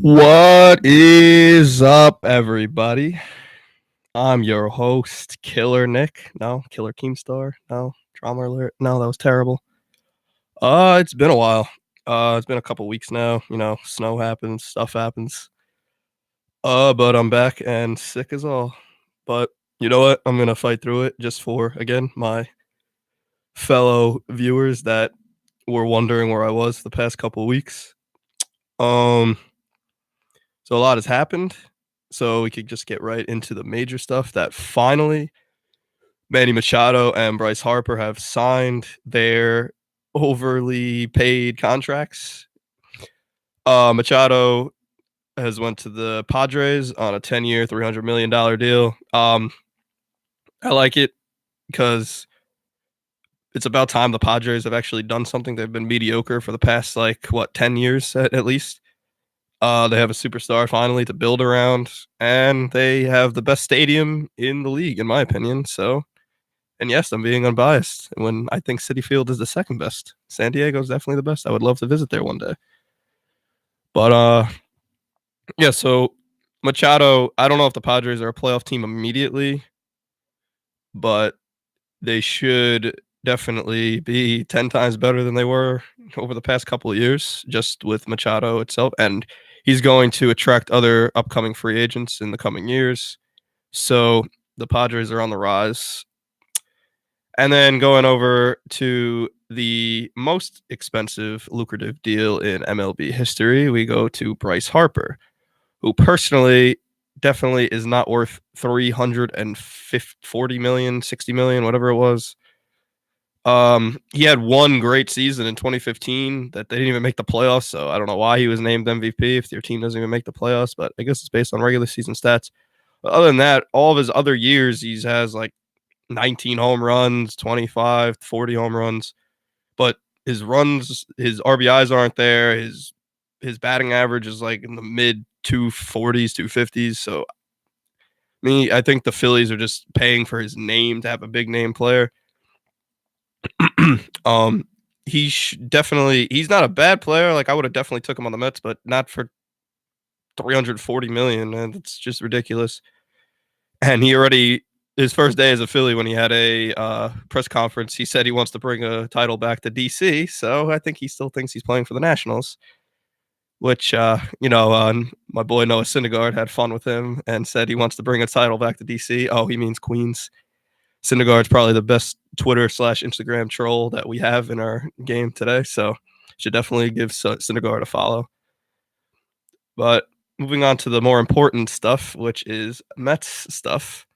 What is up, everybody? I'm your host, Killer Nick. No, Killer Keemstar. No, Drama Alert. No, that was terrible. It's been a while. It's been a couple weeks now. You know, snow happens, stuff happens. But I'm back and sick as all. But you know what? I'm gonna fight through it just for again my fellow viewers that were wondering where I was the past couple weeks. Um, so a lot has happened. So we could just get right into the major stuff that finally Manny Machado and Bryce Harper have signed their overly paid contracts. Machado has went to the Padres on a 10-year, $300 million deal. I like it because it's about time the Padres have actually done something. They've been mediocre for the past, 10 years at least. They have a superstar finally to build around, and they have the best stadium in the league, in my opinion. So, and yes, I'm being unbiased when I think Citi Field is the second best. San Diego is definitely the best. I would love to visit there one day. But yeah. So Machado, I don't know if the Padres are a playoff team immediately, but they should definitely be 10 times better than they were over the past couple of years, just with Machado itself. And he's going to attract other upcoming free agents in the coming years. So the Padres are on the rise. And then going over to the most expensive, lucrative deal in MLB history, we go to Bryce Harper, who personally definitely is not worth 340 million, 60 million, whatever it was. He had one great season in 2015 that they didn't even make the playoffs, so I don't know why he was named MVP if your team doesn't even make the playoffs, but I guess it's based on regular season stats. But other than that, all of his other years, he has like 19 home runs, 25, 40 home runs, but his runs, his RBIs aren't there. His batting average is like in the mid 240s, 250s. So I think the Phillies are just paying for his name to have a big name player. He's not a bad player. Like I would have definitely took him on the Mets, but not for 340 million. And it's just ridiculous. And his first day as a Philly, when he had a press conference, he said he wants to bring a title back to DC. So I think he still thinks he's playing for the Nationals, which, my boy Noah Syndergaard had fun with him and said he wants to bring a title back to DC. Oh, he means Queens. Syndergaard's probably the best Twitter/Instagram troll that we have in our game today. So should definitely give Syndergaard a follow. But moving on to the more important stuff, which is Mets stuff.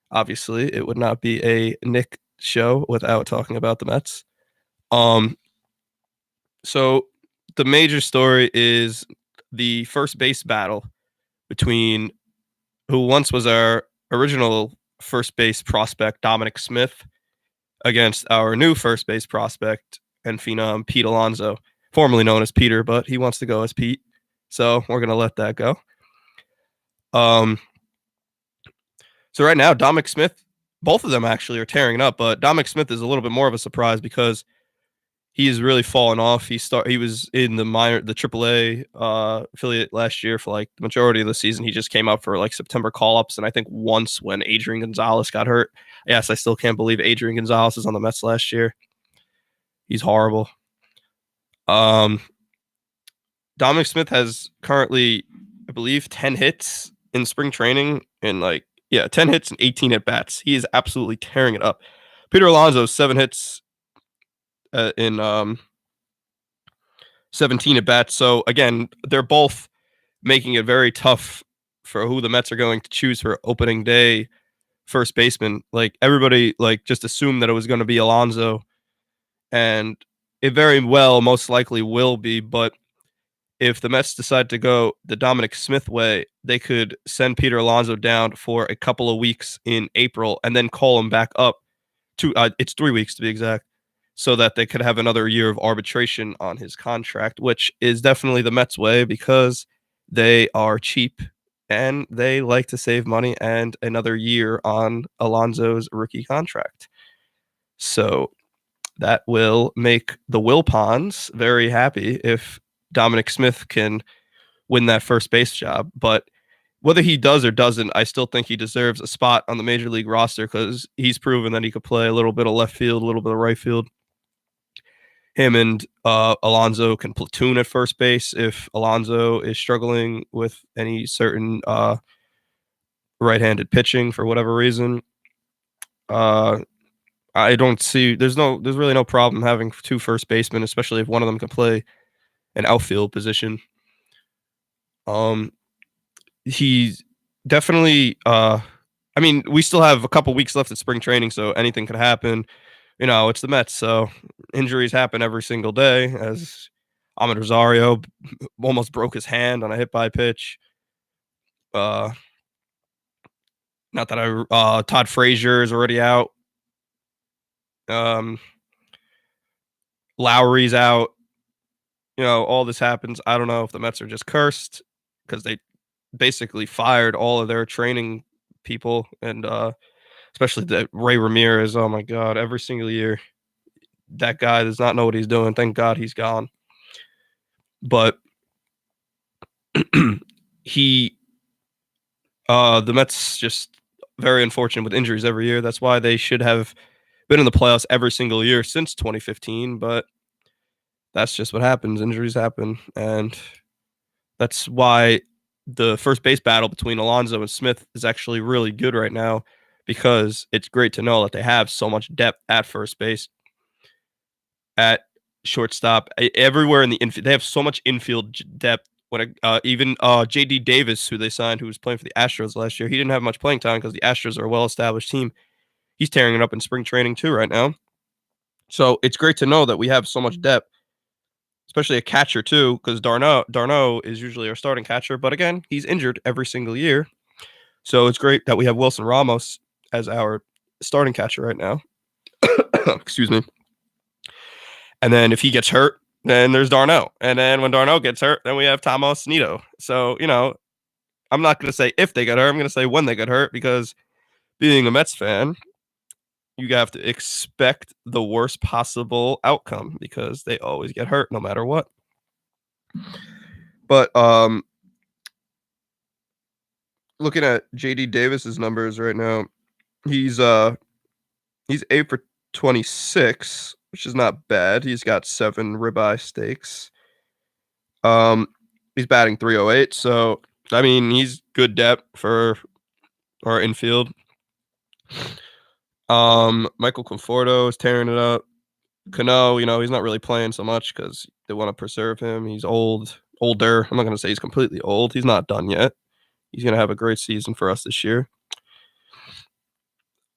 Obviously, it would not be a Nick show without talking about the Mets. So the major story is the first base battle between who once was our original first base prospect, Dominic Smith, against our new first base prospect and phenom, Pete Alonso, formerly known as Peter, but he wants to go as Pete. So we're going to let that go. So right now, Dominic Smith, both of them actually are tearing it up, but Dominic Smith is a little bit more of a surprise because he has really fallen off. He was in the AAA affiliate last year for like the majority of the season. He just came up for like September call-ups, and I think once when Adrian Gonzalez got hurt. Yes, I still can't believe Adrian Gonzalez is on the Mets last year. He's horrible. Dominic Smith has currently, I believe, 10 hits in spring training and 10 hits and 18 at bats. He is absolutely tearing it up. Peter Alonso, 7 hits in 17 at bats. So again, they're both making it very tough for who the Mets are going to choose for opening day first baseman. Like everybody just assumed that it was going to be Alonso, and it very well most likely will be. But if the Mets decide to go the Dominic Smith way, they could send Peter Alonso down for a couple of weeks in April and then call him back up to it's 3 weeks to be exact, so that they could have another year of arbitration on his contract, which is definitely the Mets way because they are cheap and they like to save money and another year on Alonso's rookie contract. So that will make the Wilpons very happy if Dominic Smith can win that first base job. But whether he does or doesn't, I still think he deserves a spot on the major league roster because he's proven that he could play a little bit of left field, a little bit of right field. Him and Alonso can platoon at first base if Alonso is struggling with any certain right-handed pitching for whatever reason. I don't see there's really no problem having two first basemen, especially if one of them can play an outfield position. He's definitely I mean, we still have a couple weeks left at spring training, so anything could happen. It's the Mets, so injuries happen every single day. As Ahmed Rosario almost broke his hand on a hit by pitch. Not that Todd Frazier is already out. Lowry's out. All this happens. I don't know if the Mets are just cursed because they basically fired all of their training people, and especially the Ray Ramirez. Oh my God! Every single year, that guy does not know what he's doing. Thank God he's gone. But the Mets just very unfortunate with injuries every year. That's why they should have been in the playoffs every single year since 2015. But that's just what happens. Injuries happen, and that's why the first base battle between Alonso and Smith is actually really good right now, because it's great to know that they have so much depth at first base, at shortstop, everywhere in the infield. They have so much infield depth. Even J.D. Davis, who they signed, who was playing for the Astros last year, he didn't have much playing time because the Astros are a well-established team. He's tearing it up in spring training too right now. So it's great to know that we have so much depth, especially a catcher too, because Darno is usually our starting catcher, but again, he's injured every single year. So it's great that we have Wilson Ramos as our starting catcher right now. Excuse me. And then if he gets hurt, then there's Darno. And then when Darno gets hurt, then we have Tomas Nido. So, I'm not going to say if they get hurt. I'm going to say when they get hurt, because being a Mets fan, you have to expect the worst possible outcome because they always get hurt no matter what. But looking at JD Davis's numbers right now, he's 8 for 26, which is not bad. He's got 7 ribeye steaks. He's batting .308, so I mean he's good depth for our infield. Michael Conforto is tearing it up. Cano, he's not really playing so much because they want to preserve him. He's older. I'm not going to say he's completely old. He's not done yet. He's going to have a great season for us this year.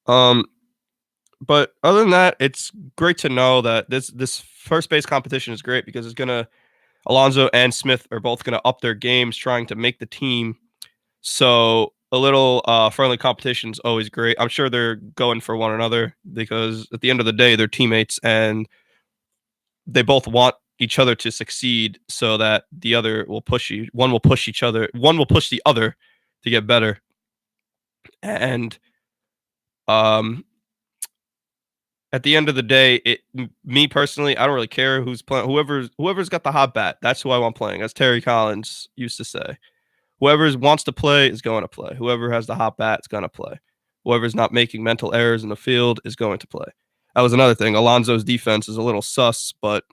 But other than that, it's great to know that this first base competition is great because Alonso and Smith are both going to up their games trying to make the team. So a little friendly competition is always great. I'm sure they're going for one another because at the end of the day, they're teammates and they both want each other to succeed so that the other will push you. One will push each other. One will push the other to get better. And at the end of the day, me personally, I don't really care who's playing. Whoever's got the hot bat, that's who I want playing. As Terry Collins used to say. Whoever wants to play is going to play. Whoever has the hot bat is going to play. Whoever's not making mental errors in the field is going to play. That was another thing. Alonso's defense is a little sus, but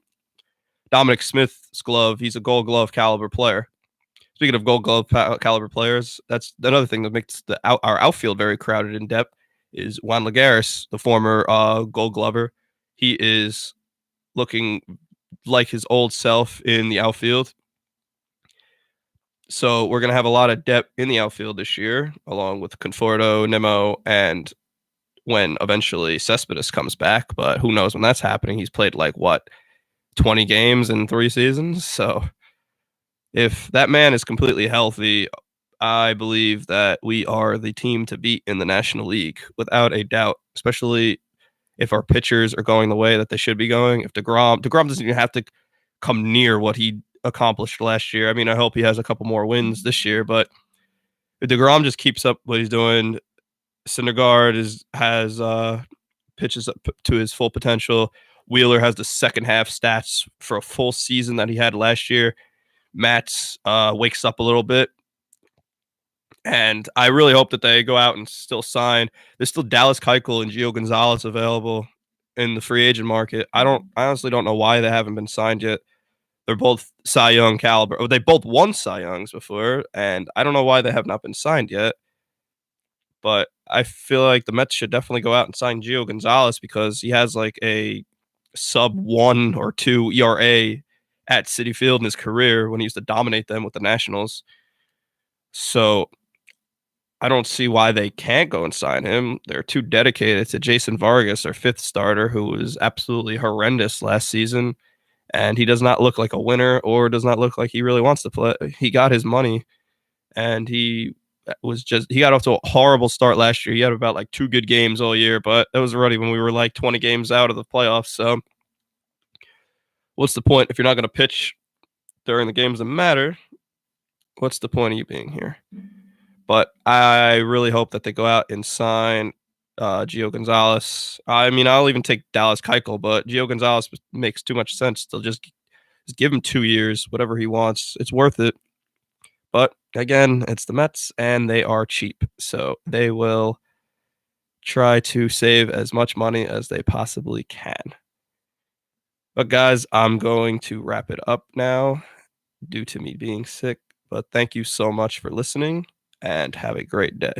Dominic Smith's glove, he's a Gold Glove caliber player. Speaking of Gold Glove caliber players, that's another thing that makes our outfield very crowded in depth is Juan Lagares, the former Gold Glover. He is looking like his old self in the outfield. So we're going to have a lot of depth in the outfield this year, along with Conforto, Nimmo, and when eventually Cespedes comes back. But who knows when that's happening? He's played 20 games in 3 seasons. So if that man is completely healthy, I believe that we are the team to beat in the National League without a doubt, especially if our pitchers are going the way that they should be going. If DeGrom doesn't even have to come near what he accomplished last year. I mean, I hope he has a couple more wins this year, but if DeGrom just keeps up what he's doing, Syndergaard has pitches up to his full potential. Wheeler has the second half stats for a full season that he had last year. Mets wakes up a little bit. And I really hope that they go out and still sign. There's still Dallas Keuchel and Gio Gonzalez available in the free agent market. I honestly don't know why they haven't been signed yet. They're both Cy Young caliber. They both won Cy Youngs before, and I don't know why they have not been signed yet. But I feel like the Mets should definitely go out and sign Gio Gonzalez because he has like a sub 1 or 2 ERA at Citi Field in his career when he used to dominate them with the Nationals. So I don't see why they can't go and sign him. They're too dedicated to Jason Vargas, their fifth starter, who was absolutely horrendous last season. And he does not look like a winner or does not look like he really wants to play. He got his money and he got off to a horrible start last year. He had about like 2 good games all year, but that was already when we were like 20 games out of the playoffs. So what's the point if you're not going to pitch during the games that matter? What's the point of you being here? But I really hope that they go out and sign Gio Gonzalez. I mean, I'll even take Dallas Keuchel, but Gio Gonzalez makes too much sense to just give him 2 years, whatever he wants. It's worth it. But again, it's the Mets, and they are cheap, so they will try to save as much money as they possibly can. But guys, I'm going to wrap it up now due to me being sick. But thank you so much for listening, and have a great day.